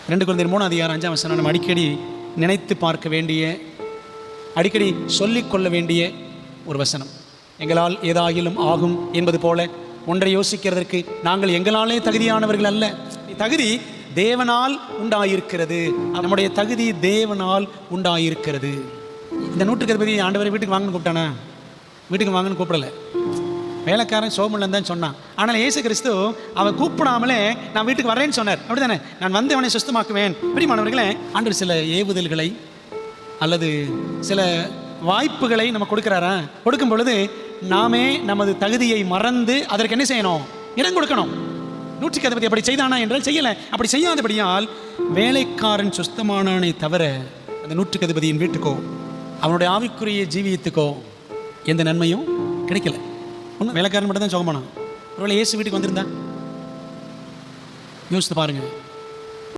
2 Corinthians 3:5 நம்ம அடிக்கடி நினைத்து பார்க்க வேண்டிய, அடிக்கடி சொல்லிக்கொள்ள வேண்டிய ஒரு வசனம். எங்களால் ஏதாகிலும் ஆகும் என்பது போல ஒன்றை யோசிக்கிறதற்கு நாங்கள் எங்களாலே தகுதியானவர்கள் அல்ல. தகுதி தேவனால் உண்டாயிருக்கிறது. நம்முடைய தகுதி தேவனால் உண்டாயிருக்கிறது. இந்த நூற்றுக்கு அதிபதி ஆண்டவரை வீட்டுக்கு வாங்கன்னு கூப்பிட்டானா? வீட்டுக்கு வாங்கன்னு கூப்பிடலை. வேலைக்காரன் சோமல்லன் தான் சொன்னான். ஆனால் இயேசு கிறிஸ்து அவன் கூப்பிடாமலே நான் வீட்டுக்கு வரேன்னு சொன்னார். அப்படி தானே? நான் வந்து அவனை சுத்தமாக்குவேன். பிரியமானவர்களே, ஆண்டவர் சில ஏவுதல்களை அல்லது சில வாய்ப்புகளை நம்ம கொடுக்குறாரா? கொடுக்கும் பொழுது நாமே நமது தகுதியை மறந்து அதற்கு என்ன செய்யணும்? இடம் கொடுக்கணும். நூற்றுக்கு அதிபதி அப்படி செய்தானா என்றால் செய்யலை. அப்படி செய்யாதபடியால் வேலைக்காரன் சுத்தமானானே தவிர அந்த நூற்றுக்கு அதிபதியின் வீட்டுக்கோ அவனுடைய ஆவிக்குரிய ஜீவியத்துக்கோ எந்த நன்மையும் கிடைக்கல. வேலைக்காரன் மட்டும் தான் சுகமானான். ஒருவேளை இயேசு வீட்டுக்கு வந்திருந்தா யோசித்து பாருங்க.